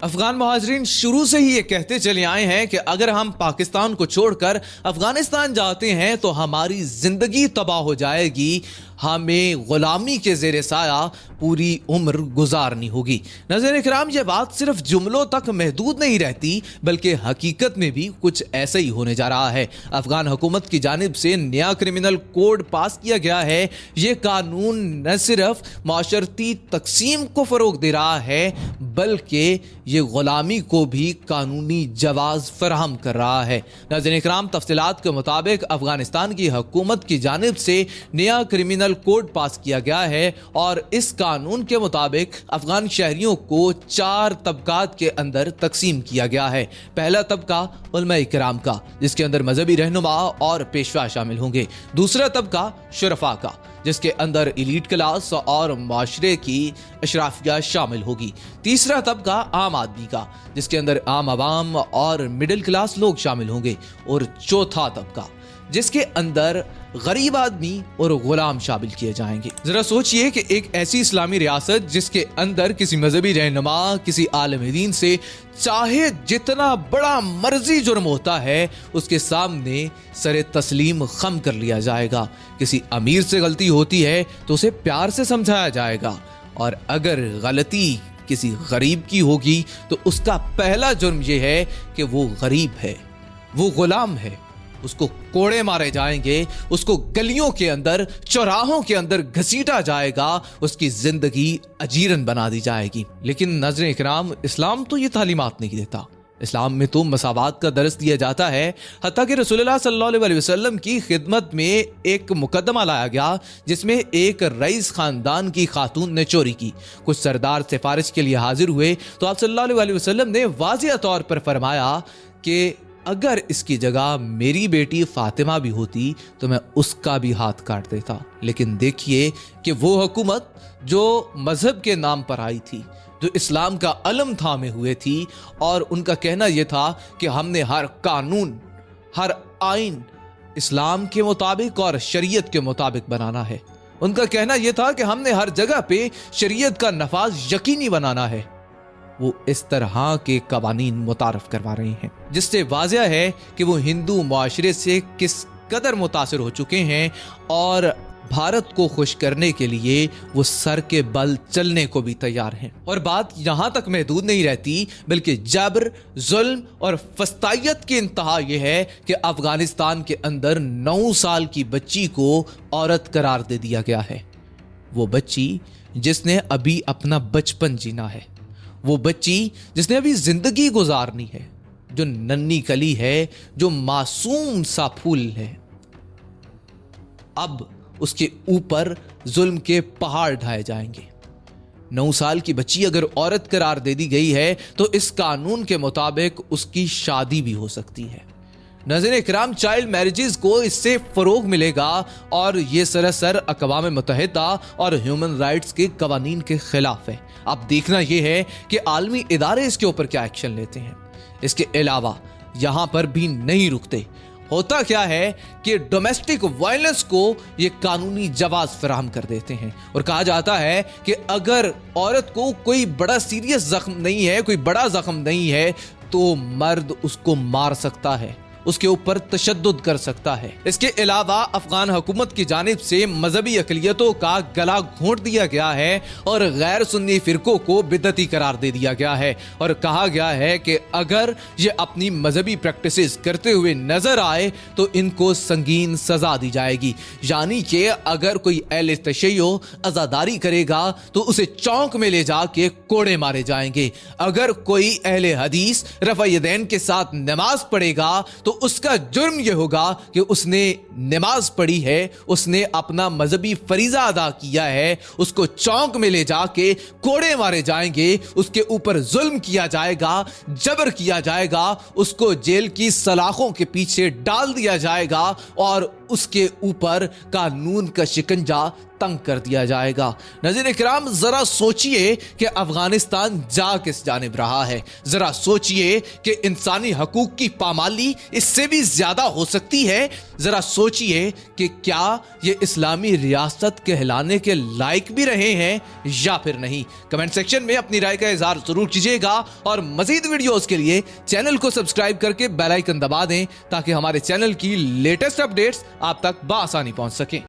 افغان مہاجرین شروع سے ہی یہ کہتے چلے آئے ہیں کہ اگر ہم پاکستان کو چھوڑ کر افغانستان جاتے ہیں تو ہماری زندگی تباہ ہو جائے گی، ہمیں غلامی کے زیر سایہ پوری عمر گزارنی ہوگی۔ ناظرین اکرام، یہ بات صرف جملوں تک محدود نہیں رہتی بلکہ حقیقت میں بھی کچھ ایسا ہی ہونے جا رہا ہے۔ افغان حکومت کی جانب سے نیا کرمنل کوڈ پاس کیا گیا ہے۔ یہ قانون نہ صرف معاشرتی تقسیم کو فروغ دے رہا ہے بلکہ یہ غلامی کو بھی قانونی جواز فراہم کر رہا ہے۔ ناظرین اکرام، تفصیلات کے مطابق افغانستان کی حکومت کی جانب سے نیا کرمنل کوڈ پاس کیا گیا ہے اور اس قانون کے مطابق افغان شہریوں کو 4 طبقات کے اندر تقسیم کیا گیا ہے۔ پہلا طبقہ علماء کرام کا، جس کے اندر مذہبی رہنما اور پیشوا شامل ہوں گے۔ دوسرا طبقہ شرفاء کا، جس کے اندر ایلیٹ کلاس اور معاشرے کی اشرافیہ شامل ہوگی۔ تیسرا طبقہ عام آدمی کا، جس کے اندر عام عوام اور مڈل کلاس لوگ شامل ہوں گے۔ اور چوتھا طبقہ، جس کے اندر غریب آدمی اور غلام شامل کیے جائیں گے۔ ذرا سوچئے کہ ایک ایسی اسلامی ریاست جس کے اندر کسی مذہبی رہنما، کسی عالم دین سے چاہے جتنا بڑا مرضی جرم ہوتا ہے اس کے سامنے سر تسلیم خم کر لیا جائے گا۔ کسی امیر سے غلطی ہوتی ہے تو اسے پیار سے سمجھایا جائے گا، اور اگر غلطی کسی غریب کی ہوگی تو اس کا پہلا جرم یہ ہے کہ وہ غریب ہے، وہ غلام ہے، اس کو کوڑے مارے جائیں گے، اس کو گلیوں کے اندر، چوراہوں کے اندر گھسیٹا جائے گا، اس کی زندگی اجیرن بنا دی جائے گی۔ لیکن ناظرین اکرام، اسلام تو یہ تعلیمات نہیں دیتا۔ اسلام میں تو مساوات کا درس دیا جاتا ہے، حتیٰ کہ رسول اللہ صلی اللہ علیہ وسلم کی خدمت میں ایک مقدمہ لایا گیا جس میں ایک رئیس خاندان کی خاتون نے چوری کی۔ کچھ سردار سفارش کے لیے حاضر ہوئے تو آپ صلی اللہ علیہ وسلم نے واضح طور پر فرمایا کہ اگر اس کی جگہ میری بیٹی فاطمہ بھی ہوتی تو میں اس کا بھی ہاتھ کاٹ دیتا۔ لیکن دیکھیے کہ وہ حکومت جو مذہب کے نام پر آئی تھی، جو اسلام کا علم تھامے ہوئے تھی، اور ان کا کہنا یہ تھا کہ ہم نے ہر قانون، ہر آئین اسلام کے مطابق اور شریعت کے مطابق بنانا ہے۔ ان کا کہنا یہ تھا کہ ہم نے ہر جگہ پہ شریعت کا نفاذ یقینی بنانا ہے۔ وہ اس طرح کے قوانین متعارف کروا رہے ہیں جس سے واضح ہے کہ وہ ہندو معاشرے سے کس قدر متاثر ہو چکے ہیں، اور بھارت کو خوش کرنے کے لیے وہ سر کے بل چلنے کو بھی تیار ہیں۔ اور بات یہاں تک محدود نہیں رہتی بلکہ جبر، ظلم اور فسطائیت کی انتہا یہ ہے کہ افغانستان کے اندر 9 سال کی بچی کو عورت قرار دے دیا گیا ہے۔ وہ بچی جس نے ابھی اپنا بچپن جینا ہے، وہ بچی جس نے ابھی زندگی گزارنی ہے، جو ننھی کلی ہے، جو معصوم سا پھول ہے، اب اس کے اوپر ظلم کے پہاڑ ڈھائے جائیں گے۔ 9 سال کی بچی اگر عورت قرار دے دی گئی ہے تو اس قانون کے مطابق اس کی شادی بھی ہو سکتی ہے۔ ناظرین اکرام، چائلڈ میرجز کو اس سے فروغ ملے گا اور یہ سراسر اقوام متحدہ اور ہیومن رائٹس کے قوانین کے خلاف ہے۔ اب دیکھنا یہ ہے کہ عالمی ادارے اس کے اوپر کیا ایکشن لیتے ہیں۔ اس کے علاوہ یہاں پر بھی نہیں رکتے۔ ہوتا کیا ہے کہ ڈومیسٹک وائلنس کو یہ قانونی جواز فراہم کر دیتے ہیں، اور کہا جاتا ہے کہ اگر عورت کو کوئی بڑا سیریس زخم نہیں ہے، کوئی بڑا زخم نہیں ہے، تو مرد اس کو مار سکتا ہے، اس کے اوپر تشدد کر سکتا ہے۔ اس کے علاوہ افغان حکومت کی جانب سے مذہبی اقلیتوں کا گلا گھونٹ دیا گیا ہے اور غیر سنی فرقوں کو بدعتی قرار دے دیا گیا ہے، اور کہا گیا ہے کہ اگر یہ اپنی مذہبی پریکٹسز کرتے ہوئے نظر آئے تو ان کو سنگین سزا دی جائے گی۔ یعنی کہ اگر کوئی اہل تشیع عزاداری کرے گا تو اسے چونک میں لے جا کے کوڑے مارے جائیں گے۔ اگر کوئی اہل حدیث رفع یدین کے ساتھ نماز پڑھے گا تو اس کا جرم یہ ہوگا کہ اس نے نماز پڑھی ہے، اس نے اپنا مذہبی فریضہ ادا کیا ہے، اس کو چونک میں لے جا کے کوڑے مارے جائیں گے، اس کے اوپر ظلم کیا جائے گا، جبر کیا جائے گا، اس کو جیل کی سلاخوں کے پیچھے ڈال دیا جائے گا، اور اس کے اوپر قانون کا شکنجا تنگ کر دیا جائے گا۔ ناظرین اکرام، ذرا سوچئے کہ افغانستان جا کس جانب رہا ہے۔ ذرا سوچئے کہ انسانی حقوق کی پامالی اس سے بھی زیادہ ہو سکتی ہے۔ ذرا سوچئے کہ کیا یہ اسلامی ریاست کہلانے کے لائق بھی رہے ہیں یا پھر نہیں۔ کمنٹ سیکشن میں اپنی رائے کا اظہار ضرور کیجیے گا اور مزید ویڈیوز کے لیے چینل کو سبسکرائب کر کے بیل آئیکن دبا دیں تاکہ ہمارے چینل کی لیٹسٹ اپڈیٹس آپ تک بآسانی پہنچ سکیں۔